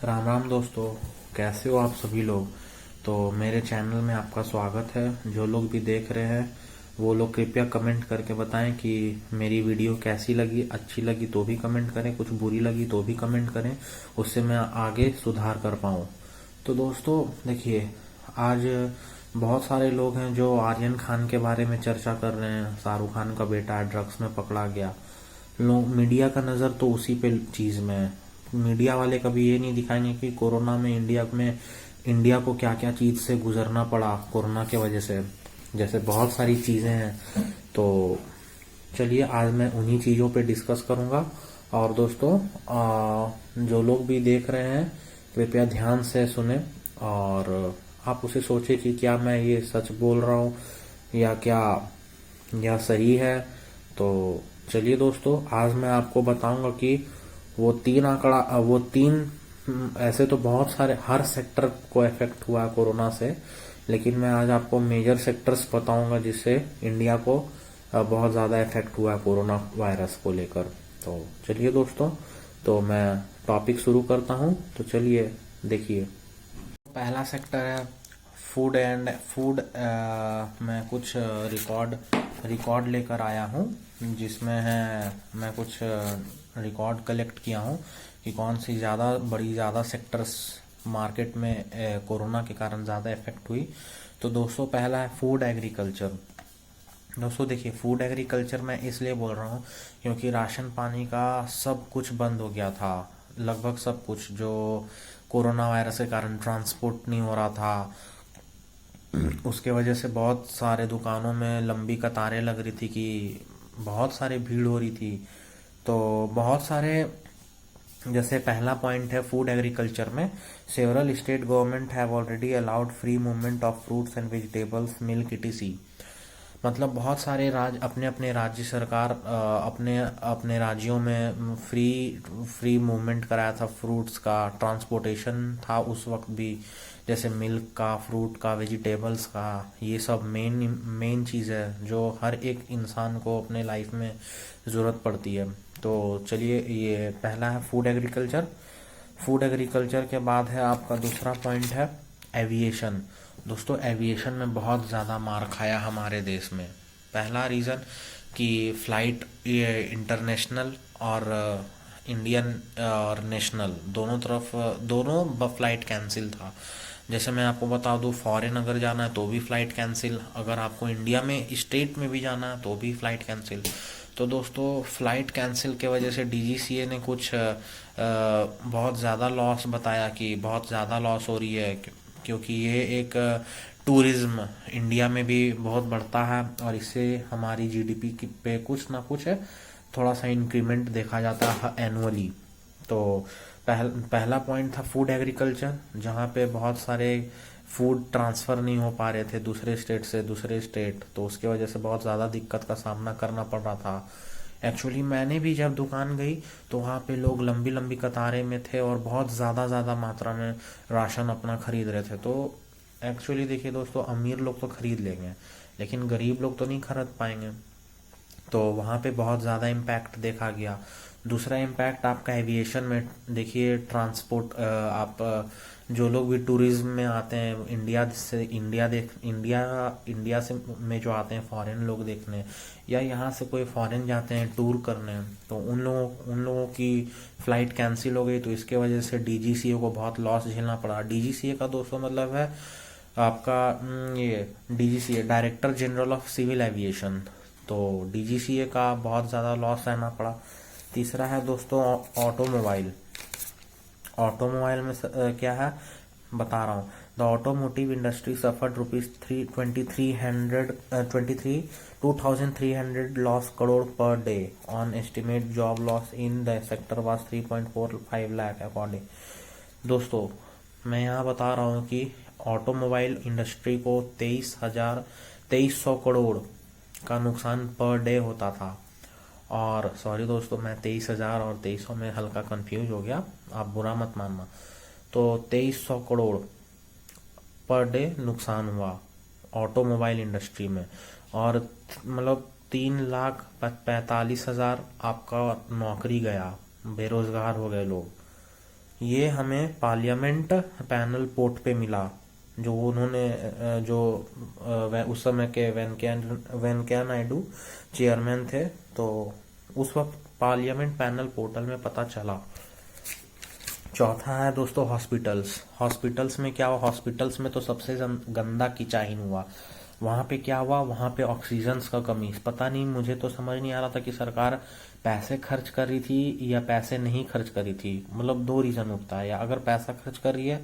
राम राम दोस्तों। कैसे हो आप सभी लोग। तो मेरे चैनल में आपका स्वागत है। जो लोग भी देख रहे हैं वो लोग कृपया कमेंट करके बताएं कि मेरी वीडियो कैसी लगी। अच्छी लगी तो भी कमेंट करें, कुछ बुरी लगी तो भी कमेंट करें, उससे मैं आगे सुधार कर पाऊँ। तो दोस्तों देखिए, आज बहुत सारे लोग हैं जो आर्यन खान के बारे में चर्चा कर रहे हैं। शाहरुख खान का बेटा ड्रग्स में पकड़ा गया। लोग मीडिया का नज़र तो उसी पे चीज़ में है। मीडिया वाले कभी ये नहीं दिखाएंगे कि कोरोना में इंडिया को क्या क्या चीज़ से गुजरना पड़ा कोरोना के वजह से। जैसे बहुत सारी चीज़ें हैं। तो चलिए आज मैं उन्हीं चीज़ों पे डिस्कस करूँगा। और दोस्तों जो लोग भी देख रहे हैं कृपया ध्यान से सुने और आप उसे सोचें कि क्या मैं ये सच बोल रहा हूँ या क्या यह सही है। तो चलिए दोस्तों, आज मैं आपको बताऊंगा कि वो तीन ऐसे तो बहुत सारे हर सेक्टर को इफेक्ट हुआ है कोरोना से, लेकिन मैं आज आपको मेजर सेक्टर्स बताऊंगा जिससे इंडिया को बहुत ज़्यादा इफेक्ट हुआ है कोरोना वायरस को लेकर। तो चलिए दोस्तों, तो मैं टॉपिक शुरू करता हूं। तो चलिए देखिए, पहला सेक्टर है फूड एंड फूड। मैं कुछ रिकॉर्ड लेकर आया हूँ जिसमें है मैं कुछ रिकॉर्ड कलेक्ट किया हूँ कि कौन सी ज़्यादा सेक्टर्स मार्केट में कोरोना के कारण ज़्यादा इफेक्ट हुई। तो दोस्तों पहला है फूड एग्रीकल्चर। दोस्तों देखिए, फूड एग्रीकल्चर मैं इसलिए बोल रहा हूँ क्योंकि राशन पानी का सब कुछ बंद हो गया था। लगभग सब कुछ जो कोरोना वायरस के कारण ट्रांसपोर्ट नहीं हो रहा था, उसके वजह से बहुत सारे दुकानों में लंबी कतारें लग रही थी कि बहुत सारी भीड़ हो रही थी। तो बहुत सारे, जैसे पहला पॉइंट है फूड एग्रीकल्चर में, several state government have already allowed free movement of fruits and vegetables, milk etc. मतलब बहुत सारे अपने अपने राज्य सरकार अपने अपने राज्यों में फ्री मूवमेंट कराया था फ्रूट्स का। ट्रांसपोर्टेशन था उस वक्त भी, जैसे मिल्क का, फ्रूट का, वेजिटेबल्स का। ये सब मेन चीज़ है जो हर एक इंसान को अपने लाइफ में ज़रूरत पड़ती है। तो चलिए, ये पहला है फूड एग्रीकल्चर। फूड एग्रीकल्चर के बाद है आपका दूसरा पॉइंट है एविएशन। दोस्तों एविएशन में बहुत ज़्यादा मार खाया हमारे देश में। पहला रीज़न कि फ़्लाइट, ये इंटरनेशनल और इंडियन और नेशनल दोनों फ़्लाइट कैंसिल था। जैसे मैं आपको बता दूँ, फॉरेन अगर जाना है तो भी फ़्लाइट कैंसिल, अगर आपको इंडिया में स्टेट में भी जाना है तो भी फ़्लाइट कैंसिल। तो दोस्तों फ़्लाइट कैंसिल के वजह से डीजीसीए ने कुछ बहुत ज़्यादा लॉस बताया कि बहुत ज़्यादा लॉस हो रही है, क्योंकि ये एक टूरिज्म इंडिया में भी बहुत बढ़ता है और इससे हमारी जीडीपी पे कुछ ना कुछ थोड़ा सा इंक्रीमेंट देखा जाता है एनुअली। तो पहला पॉइंट था फूड एग्रीकल्चर, जहाँ पे बहुत सारे फूड ट्रांसफ़र नहीं हो पा रहे थे दूसरे स्टेट से दूसरे स्टेट, तो उसके वजह से बहुत ज़्यादा दिक्कत का सामना करना पड़ रहा था। एक्चुअली मैंने भी जब दुकान गई तो वहाँ पे लोग लंबी लंबी कतारें में थे और बहुत ज़्यादा मात्रा में राशन अपना खरीद रहे थे। तो एक्चुअली देखिए दोस्तों, अमीर लोग तो खरीद लेंगे लेकिन गरीब लोग तो नहीं खरीद पाएंगे। तो वहाँ पे बहुत ज़्यादा इम्पैक्ट देखा गया। दूसरा इम्पैक्ट आपका एविएशन में देखिए, ट्रांसपोर्ट, आप जो लोग भी टूरिज्म में आते हैं इंडिया से में जो आते हैं फॉरेन लोग देखने, या यहाँ से कोई फॉरेन जाते हैं टूर करने, तो उन लोगों की फ़्लाइट कैंसिल हो गई। तो इसके वजह से डीजीसीए को बहुत लॉस झेलना पड़ा। डीजीसीए का दोस्तों मतलब है आपका ये DGCA, director general of civil aviation. तो डीजीसीए का बहुत ज़्यादा लॉस सहना पड़ा। तीसरा है दोस्तों ऑटोमोबाइल। ऑटोमोबाइल में क्या है बता रहा हूँ। The automotive industry suffered rupees 2300 loss crore per day on estimate job loss in the sector was 3.45 lakh according. दोस्तों मैं यहाँ बता रहा हूँ कि ऑटोमोबाइल इंडस्ट्री को 2300 करोड़ का नुकसान पर डे होता था। और सॉरी दोस्तों, मैं 23,000 और 2300 में हल्का कंफ्यूज हो गया, आप बुरा मत मानना। तो 2300 करोड़ पर डे नुकसान हुआ ऑटोमोबाइल इंडस्ट्री में। और मतलब 3,45,000 आपका नौकरी गया, बेरोजगार हो गए लोग। ये हमें पार्लियामेंट पैनल पोर्ट पे मिला, जो उन्होंने जो उस समय के वेंकैया नायडू चेयरमैन थे, तो उस वक्त पार्लियामेंट पैनल पोर्टल में पता चला। चौथा है दोस्तों हॉस्पिटल्स। हॉस्पिटल्स में क्या हुआ? हॉस्पिटल्स में तो सबसे गंदा कीचाइन हुआ। वहां पे क्या हुआ? वहां पे ऑक्सीजन का कमी। पता नहीं, मुझे तो समझ नहीं आ रहा था कि सरकार पैसे खर्च कर रही थी या पैसे नहीं खर्च कर रही थी। मतलब दो रीजन उठता है, या अगर पैसा खर्च कर रही है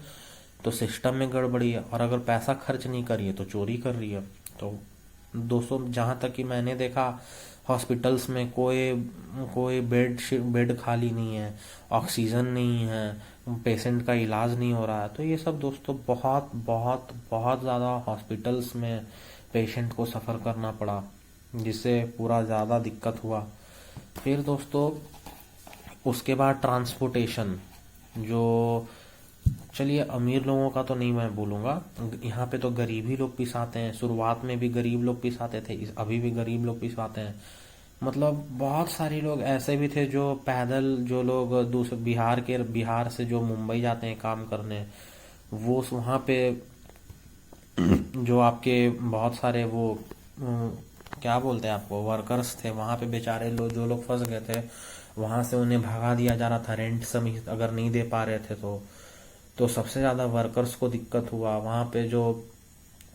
तो सिस्टम में गड़बड़ी है, और अगर पैसा खर्च नहीं कर रही है तो चोरी कर रही है। तो दोस्तों जहां तक कि मैंने देखा, हॉस्पिटल्स में कोई कोई बेड खाली नहीं है, ऑक्सीजन नहीं है, पेशेंट का इलाज नहीं हो रहा है। तो ये सब दोस्तों बहुत बहुत बहुत ज़्यादा हॉस्पिटल्स में पेशेंट को सफ़र करना पड़ा, जिससे पूरा ज़्यादा दिक्कत हुआ। फिर दोस्तों उसके बाद ट्रांसपोर्टेशन, जो चलिए अमीर लोगों का तो नहीं मैं बोलूँगा, यहाँ पे तो गरीब ही लोग पिसाते हैं। शुरुआत में भी गरीब लोग पिसाते थे, अभी भी गरीब लोग पिसाते हैं। मतलब बहुत सारे लोग ऐसे भी थे जो पैदल, जो लोग दूसरे बिहार से जो मुंबई जाते हैं काम करने, वो वहाँ पे जो आपके बहुत सारे वो क्या बोलते हैं आपको, वर्कर्स थे, वहाँ पे बेचारे लोग, जो लोग फंस गए थे, वहाँ से उन्हें भगा दिया जा रहा था रेंट समेत, अगर नहीं दे पा रहे थे तो सबसे ज़्यादा वर्कर्स को दिक्कत हुआ। वहाँ पे जो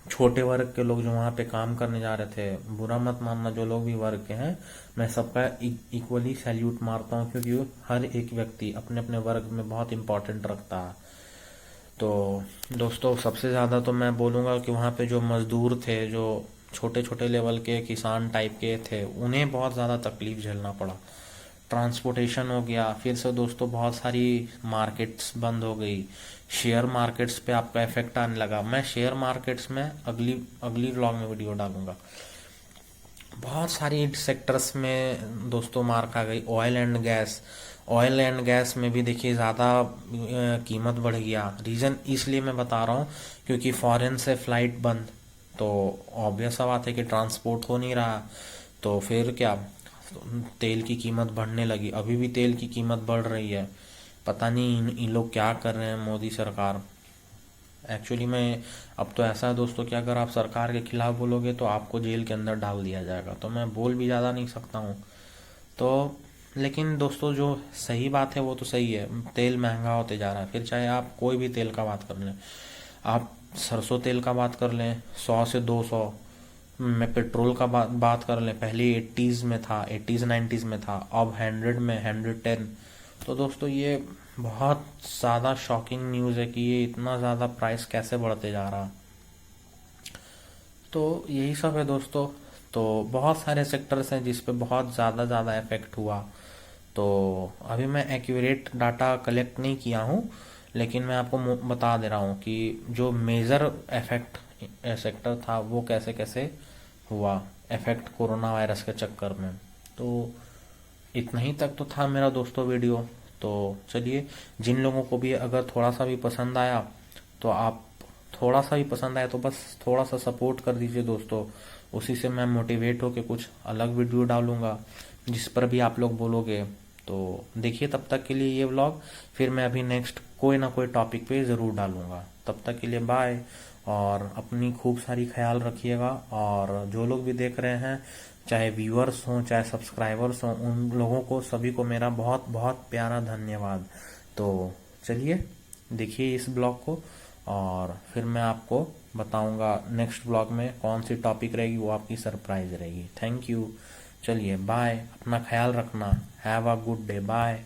छोटे वर्ग के लोग जो वहाँ पे काम करने जा रहे थे, बुरा मत मानना, जो लोग भी वर्ग के हैं, मैं सबका इक्वली सैल्यूट मारता हूँ, क्योंकि हर एक व्यक्ति अपने अपने वर्ग में बहुत इम्पोर्टेंट रखता है। तो दोस्तों सबसे ज़्यादा तो मैं बोलूँगा कि वहाँ पे जो मज़दूर थे, जो छोटे छोटे लेवल के किसान टाइप के थे, उन्हें बहुत ज़्यादा तकलीफ झेलना पड़ा। ट्रांसपोर्टेशन हो गया। फिर से दोस्तों बहुत सारी मार्केट्स बंद हो गई। शेयर मार्केट्स पे आपका इफेक्ट आने लगा। मैं शेयर मार्केट्स में अगली व्लॉग में वीडियो डालूंगा। बहुत सारी सेक्टर्स में दोस्तों मार खा गई। ऑयल एंड गैस में भी देखिए ज़्यादा कीमत बढ़ गया। रीज़न इसलिए मैं बता रहा हूँ क्योंकि फॉरेन से फ्लाइट बंद, तो ऑब्वियस सा बात है कि ट्रांसपोर्ट हो नहीं रहा। तो फिर क्या, तेल की कीमत बढ़ने लगी। अभी भी तेल की कीमत बढ़ रही है। पता नहीं इन लोग क्या कर रहे हैं, मोदी सरकार। एक्चुअली में अब तो ऐसा है दोस्तों कि अगर आप सरकार के खिलाफ बोलोगे तो आपको जेल के अंदर डाल दिया जाएगा। तो मैं बोल भी ज़्यादा नहीं सकता हूँ। तो लेकिन दोस्तों जो सही बात है वो तो सही है, तेल महंगा होते जा रहा है। फिर चाहे आप कोई भी तेल का बात कर लें, आप सरसों तेल का बात कर लें 100 से 200 में, पेट्रोल का बात कर लें, पहले 80s में था, 80s 90s में था, अब 100 में, 110। तो दोस्तों ये बहुत ज़्यादा शॉकिंग न्यूज़ है कि ये इतना ज़्यादा प्राइस कैसे बढ़ते जा रहा। तो यही सब है दोस्तों। तो बहुत सारे सेक्टर्स हैं जिस पे बहुत ज़्यादा इफेक्ट हुआ। तो अभी मैं एक्यूरेट डाटा कलेक्ट नहीं किया हूँ, लेकिन मैं आपको बता दे रहा हूँ कि जो मेजर इफेक्ट सेक्टर था वो कैसे कैसे हुआ इफेक्ट कोरोना वायरस के चक्कर में। तो इतना ही तक तो था मेरा दोस्तों वीडियो। तो चलिए, जिन लोगों को भी अगर थोड़ा सा भी पसंद आया, तो आप थोड़ा सा भी पसंद आया तो बस थोड़ा सा सपोर्ट कर दीजिए दोस्तों। उसी से मैं मोटिवेट होकर कुछ अलग वीडियो डालूंगा जिस पर भी आप लोग बोलोगे। तो देखिए तब तक के लिए ये व्लॉग, फिर मैं अभी नेक्स्ट कोई ना कोई टॉपिक पे ज़रूर डालूंगा। तब तक के लिए बाय, और अपनी खूब सारी ख्याल रखिएगा। और जो लोग भी देख रहे हैं, चाहे व्यूअर्स हों चाहे सब्सक्राइबर्स हों, उन लोगों को सभी को मेरा बहुत बहुत प्यारा धन्यवाद। तो चलिए देखिए इस ब्लॉग को, और फिर मैं आपको बताऊंगा नेक्स्ट ब्लॉग में कौन सी टॉपिक रहेगी, वो आपकी सरप्राइज रहेगी। Thank you. चलिए बाय, अपना ख्याल रखना। Have a good day, bye.